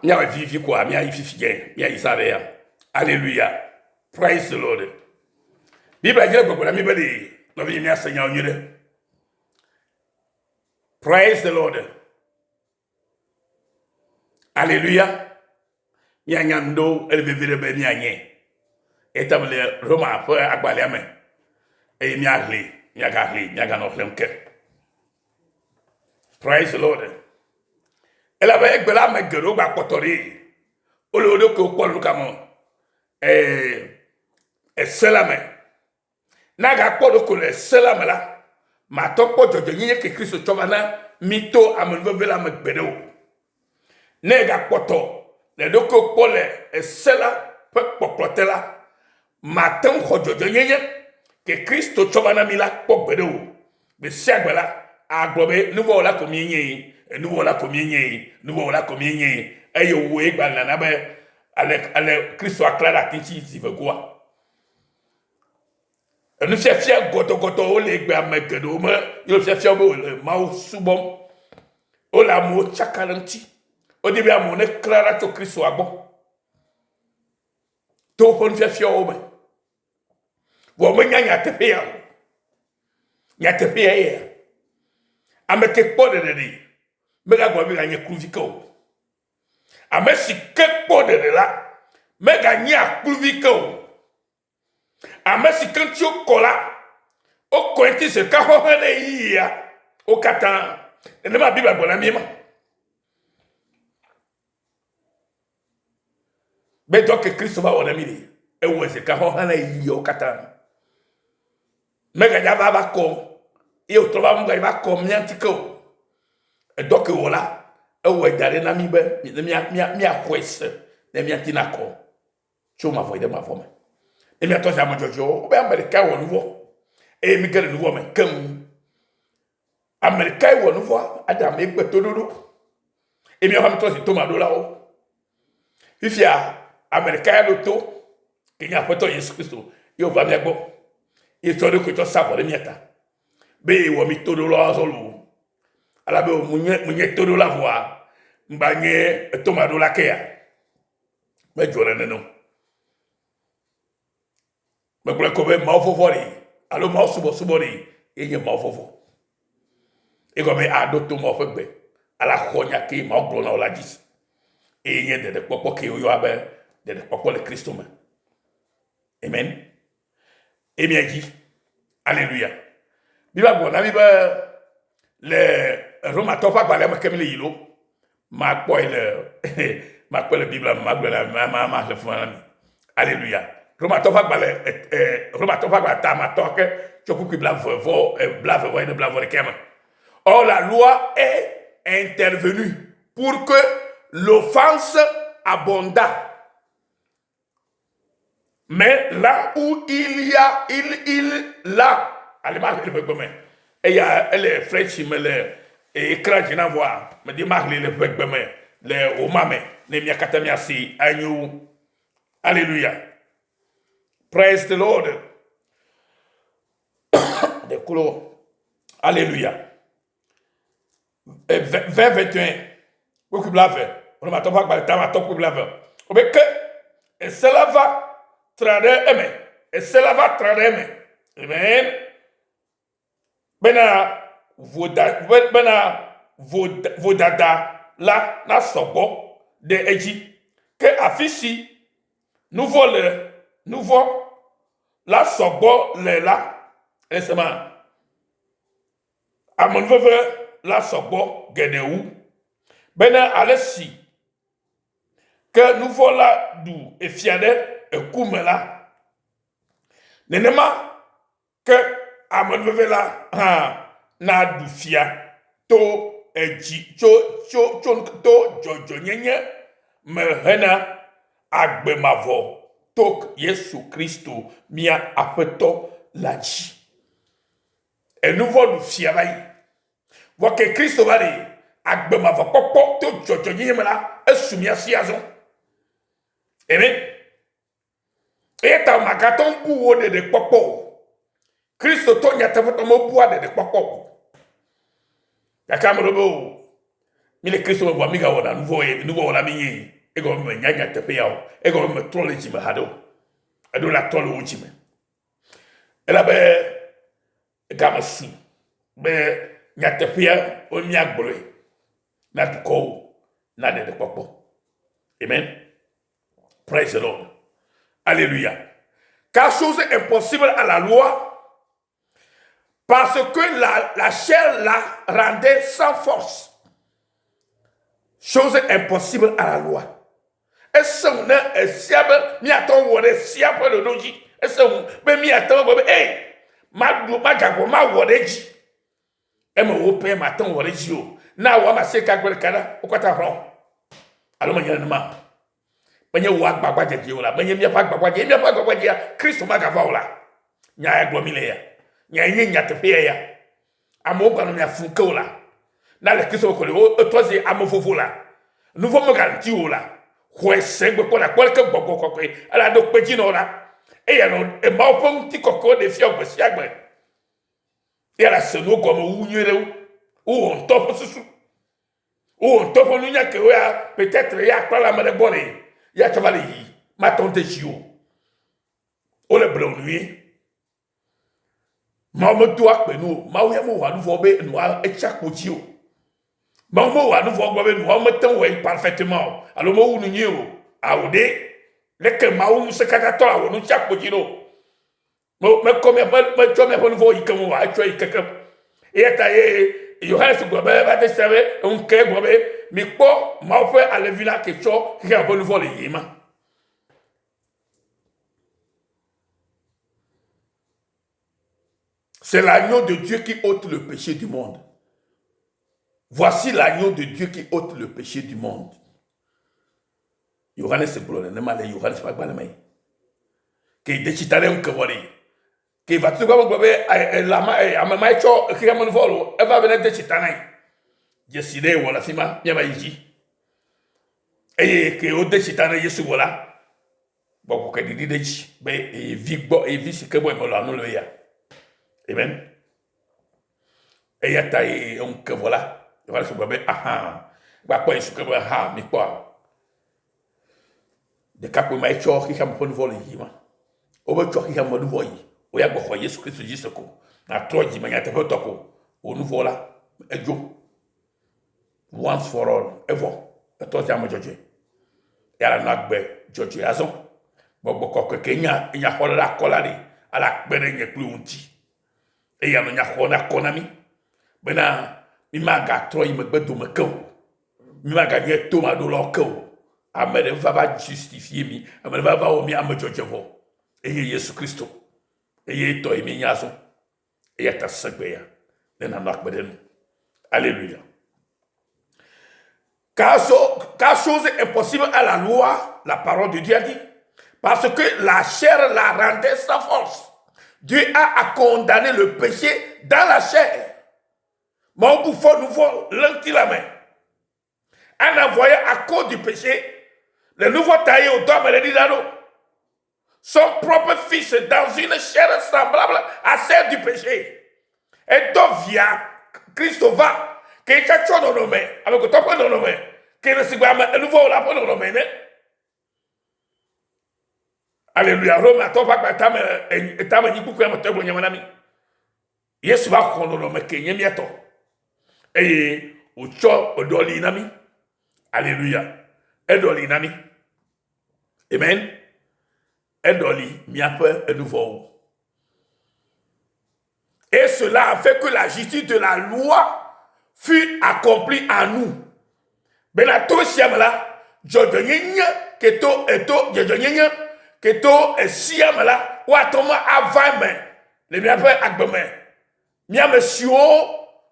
Mia vivi quoi, mia ififi gen, mia isarea. Alléluia. Praise the Lord. Bible a dit que la Bible dit, nous venons Seigneur Dieu. Praise the Lord. Alléluia. Mia nyando elle vivre be mia nyen. Établir Roma pour akbalé amen. Et mia gli, mia gano lemke. Praise the Lord. Elle avait gbela me gero ba kotori. Olodo ko polu kamo. Selame. Naga kodo ko le selame la. Ma topo jojo nye ke Kristo chovana mito amenvela me gbedo. Nega poto le doko pole sela pe poplotela. Matin jojo nye ke Kristo chovana mila pogbedo. Be siagbela aglobe nouveau la komienye. Nouveau la communion, et yo we banana be ale Christ soit clair la tinchi si veut quoi. Nous fait fier goto o le gbe amekedo me, yo fait fier bo le ma subom. O la mo chakalanti. O début à mon clara to Christ soit bon. To pon fait fier o me. Wo me nya tepe ya. Nya tepe ya. Ameke pode de mega gwa mega nye kluviko. Ame si kek pode de la, mega nye kluviko. Ame si kentio kola, o koenti se kaho hane iya, o katan, ene ma Bible gwa na mima. Be doke Kristo va wana mili, e we se kaho hane iya o katan. Mega nyava va kom, e o trova mga iva kom nyantiko. Et donc voilà, où est d'aller na mi be, mi a kwese, ne mi antinako. Tu m'as voyé de ma femme. Et mi a toi à mon jojo, ben américain ou nouveau. Et mi gare nouveau mais comme américain ou nouveau, adam e gbeto dodo. Et mi a mis toi c'est Thomas do là-haut. Il y a américain l'auto, qui n'a pas toi Jésus Christ. Il va bien bon. Il faut que tu savoir de mieta. Be ou mi todo là solo. Ala be munye todo la voix mbanye tomado la kea me jore neno me bule ko be ma fofori alo ma subori yenye ma fofo e ko be adoto mo fegbe ala khonya ki ma glo na ola dis e yenye de popo ki yo abe de popo le Christ me amen et bien dit alléluia biba go na biba le Roma tofa gbalé ma kemile yilo ma koy le Bible ma le fona alléluia Roma tofa gbalé ta ma toke choku ki blavo et de blavo de kema. Or la loi est intervenue pour que l'offense abondât. Mais là où il allez ma le commun et il y a les French mais les écran je n'envoie me dit marler le begbe les omame ne mi akatamia si anyu alléluia praise the Lord de kulo alléluia 20-21 beaucoup blave on m'a topa ba ta ma topa blave o be que et cela va trader aimer et cela va trader aimer amen bena vodada la na sobo de eji que afisi nouveau la sobo le la esema amon veve la sobo gedeu bena alesi que nouveau la du efiade e kumela nenema que amon veve la na dufia to eji cho to jojo nyenye me hena agbemavo tok Yesu Kristo mia apeto laji e nouveau dufia vai vo que Kristo vari agbemavo popo to jojo nyenye mela esumia siazon amen e ta magaton buwo de popo Kristo to nyata foto mo buwa de popo ya kamrobo Mi le Christ me voit mi ga wona nouveau wona mi yi. E go me nyanya te pe yawo. E go me trole ji me hado. Ado la trole o ji me. E la be ga me su. Be nya te pe o mi agbolo. Na du ko na de popo. Amen. Praise the Lord. Alléluia. Car chose impossible à la loi, parce que la chair la rendait sans force. Chose impossible à la loi. Est-ce qu'on a siabe mi attend ou est siabe de logique? Est-ce qu'on mi attend ou hey ma gago ma wodeji. E me wo pe ma attend wodeji o. Na wa ma se ka gbe kana o kwata ron. Alo ma yana ma. Benye wa gbagba jeje o la. Benye mi pa gbagba jeje Kristo ma gava o la. Nya ya glomile ya. Nya yin nya tepe ya. Amo gba no nya funke o la. Na le Kristo ko le o tozi amo fofo la. Nouveau me garanti o la. Ko segbe ko la ko ke gbogbo ko ko. Ala do peji no la. E ya no e ma ofon ti koko de fi ogbe si agbe. E ala se no ko mo unyere o on top susu. O on top no nya ke o ya peut-être ya pa la mane bonne. Ya chavali yi ma tonte chio. O le blo nuit. Ma mo to akpe no, ma wo ya mo wa nu fo be no e chakpo chi o. Ma mo wa nu fo gbo be no mo tan we parfaitement. Alors mo wu nu nyi o. A o de le ke ma wu se kaka to a wo nu chakpo chi no. Mo me ko me cho me nu fo yi kan wa cho yi kaka. E ta ye Yohane gbo be ba te save un ke gbo be mi po ma fe ale vila ke cho ki a nu fo le yi ma. C'est l'agneau de Dieu qui ôte le péché du monde. Voici l'agneau de Dieu qui ôte le péché du monde. Yohane se blonde, ne male Yohane se pas balmay. Ke de chitale un kewori. Ke va tu gabo gobe la ma amama cho ki amon volo, e va venir de chitanai. Jeside wala fima, nyama yiji. E ke o de chitanai yesu wala. Bon ko ke di de chi, be e vi si ke bo mo la no le ya. Amen. Et y a taillé un que voilà. Voilà ce que vous avez. Ah, bah quoi, ce que vous avez. Ah, mais quoi. De cas pour moi, tu as qui a mon vol yima. Au bout tu as qui a mon vol. Ou ya quoi, Jésus Christ dit ce coup. Na trop dit, mais y a te fait toko. Au nouveau là, et jo. Once for all, ever. Et toi, tu as mon Dieu. Et à la nakbe, Dieu raison. Bon, quoi que y a la colade. À la benne, il n'y a plus un petit. Et ya no nya khona konami bena mi maga troy me gbedo me ko mi maga nye to ma do lo ko amede va justifier mi amede va o mi amajojevo e Yesu Kristo e to mi nyaso e ta sagbe ya na nak beden. Alléluia. Car chose est possible à la loi, la parole de Dieu a dit, parce que la chair la rendait sans force. Dieu a condamné le péché dans la chair. Mon bouffon nouveau, l'anti la main. En envoyant à cause du péché, le nouveau taillé au doigt me dit son propre fils dans une chair semblable à celle du péché. Et donc via Christ va, que quelque chose de nommé, avec le top de nommé, que le sigma nouveau la pour nommé. Alléluia. Rome a tofa kwa tama nyiku kwa mtego nyamanami. Yesu ba kono no meke nyemiato. Eye ucho odoli nami. Alléluia. Edoli nami. Amen. Edoli miape nouveau. Et cela a fait que la justice de la loi fut accomplie en nous. Benato siamala jojo nyenya keto eto jojo nyenya keto siam la watoma avame le miape agbeme mia monsieur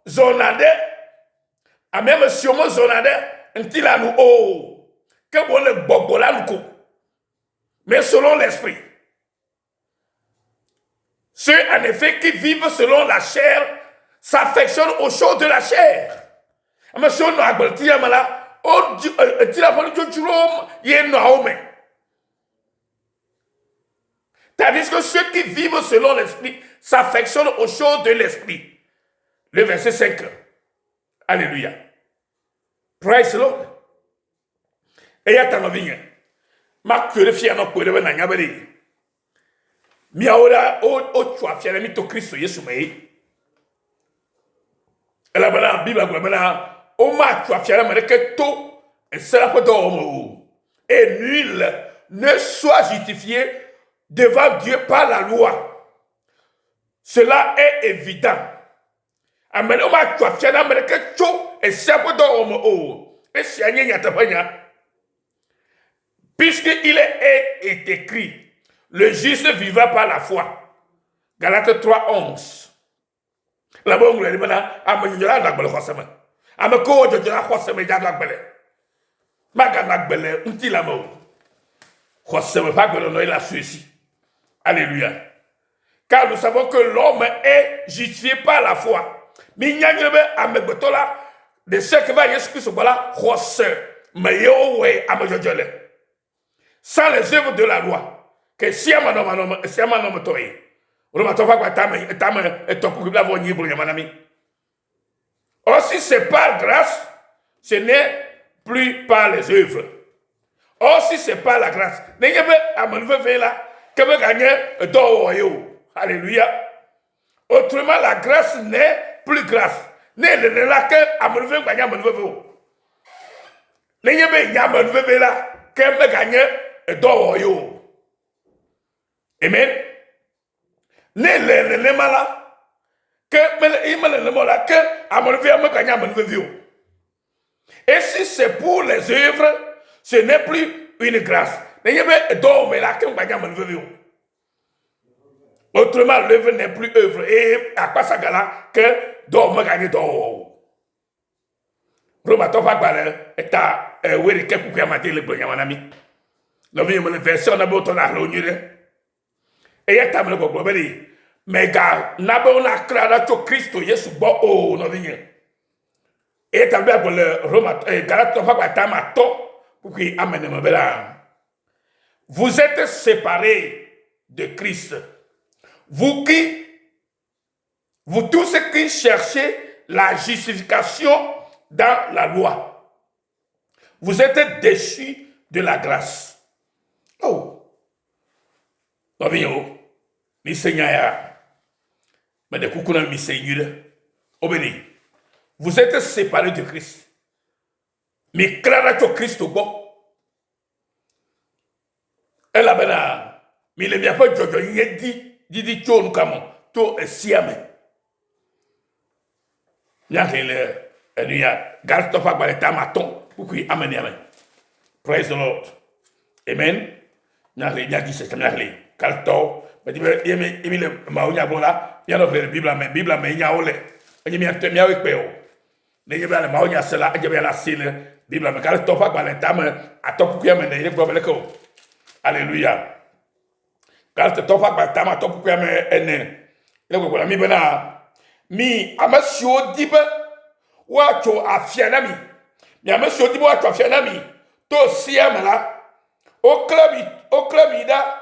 zonade a mia monsieur mo zonade ntila nu o ke bo le gbogbo la nuko mais selon l'esprit ceux en effet qui vivent selon la chair s'affectionnent aux choses de la chair monsieur no agbalti amala o tila pon jojurom ye no aome. Tandis que ceux qui vivent selon l'esprit s'affectionnent aux choses de l'esprit. Le verset 5. Alléluia. Praise the Lord. Et y a ta novigne. Ma purifier no kwere na nyabere. Mi aura o chwa fiere mi to Kristo Yesu mei. Ela bana Bible gwa bana o ma chwa fiere me ke to et sera pas d'homme. Et nul ne soit justifié devant Dieu par la loi. Cela est évident. Amen. O ma chwa fiere me ke to et sera pas d'homme. Et si anya nyatapanya. Puisqu'il est écrit, le juste vivra par la foi. Galates 3, 11. La bonne gueule, maintenant, à me dire la gueule, forcément. À me courir de la forcément, il y a la gueule. Ma gueule, un petit l'amour. Forcément, pas que l'on ait la suicide. Alléluia. Car nous savons que l'homme est justifié par la foi. Mais il y a un peu de ce que va Jésus-Christ, voilà, forcément. Mais il y a un peu de sans les œuvres de la loi, que si un homme toye, or si c'est par grâce, ce n'est plus par les œuvres. Or si c'est par la grâce, n'ayez pas à me lever là, que me gagner d'or. Alléluia. Autrement, la grâce n'est plus grâce. N'est là que à me lever, gagner à me lever. N'ayez pas à me lever là, que me gagner d'or. Amen. Ne mala que me mala que à me lever à me gagner à me lever. Et si c'est pour les œuvres, ce n'est plus une grâce. N'ayez pas d'or mais là que me gagner à me lever. Autrement, l'œuvre n'est plus œuvre. Et à quoi ça gala que d'or me gagner d'or. Roma tofa gbale eta weri ke kuku amate le gbo nyama nami. No vi mo le version na bo to na lo nyire. E ya ta me ko gbo beli. Mega na bo na kra to Kristo Yesu bo o no vi. E ta be gbo le Roma Galate tofa gba ta ma to kuku amene mo bela. Vous êtes séparés de Christ. Vous tous qui cherchez la justification dans la loi. Vous êtes déchus de la grâce. Oh. Mi Seigneur. Mais de coucou mi Seigneur. Obéni. Vous êtes séparés de Christ. Mi clara to Christ au bon. Elle a bena. Mi le mia pas jojo di to nous kamo. To siame. Nyakele. Alléluia. Garde ton fa baleta maton pour qu'il amène amen. Praise the Lord. Amen. Nyakele nyaki c'est nyakele. Kalto. Mais dit yemi le maonya bola. Bien ouvrir la Bible mais nyaole. Yemi atemi avec peo. Ne yemi le maonya cela. Yemi la sile. Bible mais garde ton fa baleta mais attends pour qu'il amène. Il est probable que. Alléluia. Garde ton fa baleta maton pour qu'il amène. Il est probable mi bena mi amasio dibe. Wacho afianami. Nyame so di wacho afianami. To siamala. O klami da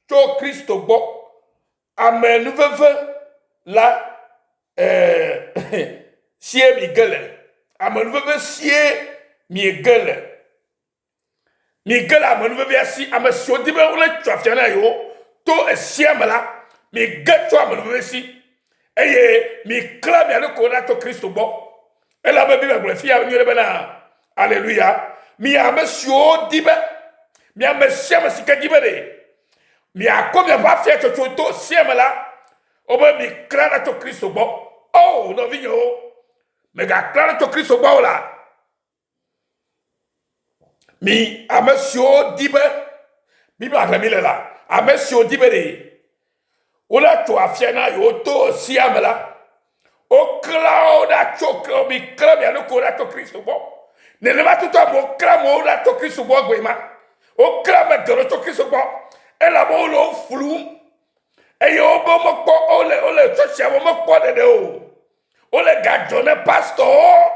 to Kristo bo. Amen veve la sie mi gele. Amen veve sie mi gele. Mi gele amen veve asi amen so di be wala cho afiana yo. To siamala mi gacho amen veve si. Eye mi klami ale ko na to Kristo bo. Elle a besoin de faire une rebelle. Alléluia. Mi a monsieur dibe. Mi a monsieur masika dibe de. Mi a combien pas faire que tu sième là. O be mi clara to Christ bon. Oh, no vigno. Mais ga clara to Christ bon là. Mi a monsieur dibe. Bible a mis là. A monsieur dibe de. O la to afiana yo to sième là. O clauda chokro mi krami alo ko to Kristo bo. Ne le ma tuto mo kramo da to Kristo bo gwema. O krama do to Kristo bo. E la mo lo flu. E yo bo mo ko ole to sia mo ko de o. Ole gadjone pastor.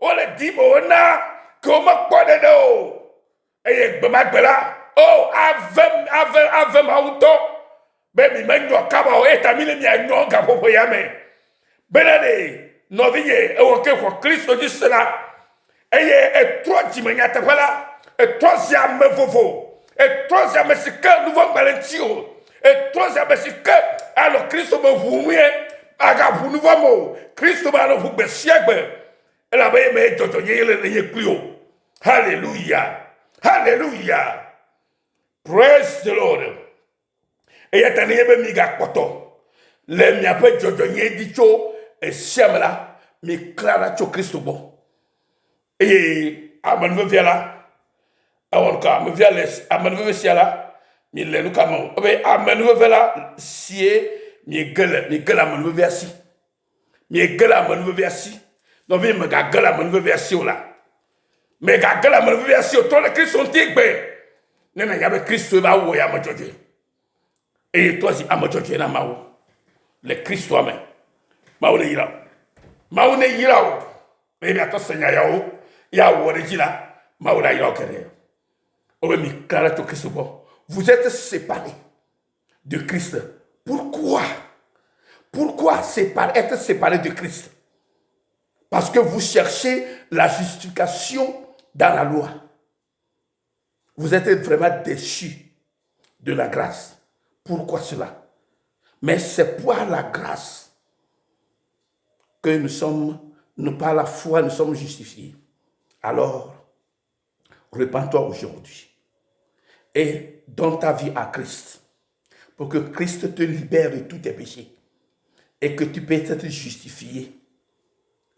Ole dibo na ko mo ko de o. E ye gbe magbela. Oh avem auto. Baby menyo kaba o etamile mi anyo ga popo ya me. Benade, noviye, ewoke kwa Kristo di cela. et toi dimenya te voilà et troisième vovo et troisième c'est que nouveau valentio et troisième c'est que alors Christ me voumie aga vous nouveau mot Christ me alors vous besiagbe et la baye me jojo yele plus hallelujah hallelujah praise the Lord et yatani ebe miga poto le mi ape jojo yedi cho et siamla mi clara cho Christ bon et aman ve viala awon ka me viala aman ve siala mi le nu kamo obe aman ve viala sie mi gela aman ve viasi mi gela aman ve viasi no vi me ga gela aman ve viasi ola me ga gela aman ve viasi o to le Christ on tigbe nena yabe Christ va wo ya ma joje et toi si ama joje na mawo le Christ toi mais mawo ne yira mais bien to senya yawo ya worejila maola yokere obe mi kala to Christ bon vous êtes séparés de Christ pourquoi être séparés de Christ parce que vous cherchez la justification dans la loi vous êtes vraiment déchus de la grâce pourquoi cela mais c'est par la grâce que nous par la foi nous sommes justifiés alors repens-toi aujourd'hui et donne ta vie à Christ pour que Christ te libère de tous tes péchés et que tu puisses être justifié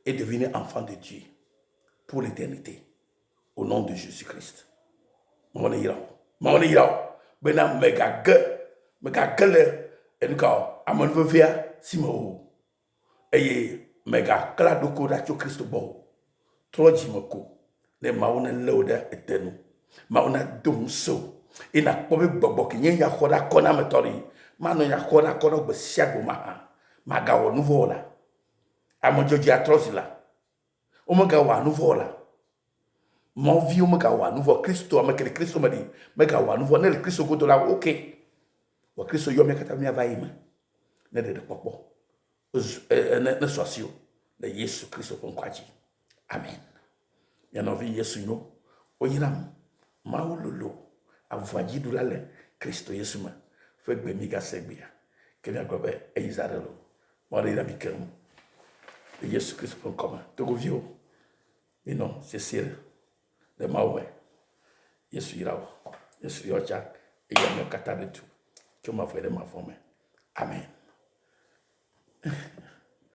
et devenir enfant de Dieu pour l'éternité au nom de Jésus-Christ. Mon ira, bena mega gueule et nous amon vevia simo et mega clado kodacho Christ bo troji moko ne mauna leuda etenu mauna domso ina pobe bobo kinye ya khoda kona metori mano ya khoda kona be siago maga wo nouveau la amojoji atrosila omaga wa nouveau la mon vie omaga wa nouveau Christo amake Christo madi mega wa nouveau ne le Christo go la OK wa Christo yo me kata mi avaima ne de popo ne sosio le Yesu Christo konkwaji amen. Yanovi Yesu no oyiram maululu avoyi dulale Christo Yesu ma fegbe miga segbia kenya gobe eizarelo mori da bikem Yesu Christo pour commun to govio mais non c'est sûr de mawe Yesu irawo Yesu yocha e yame kata de tout que ma frère ma femme amen.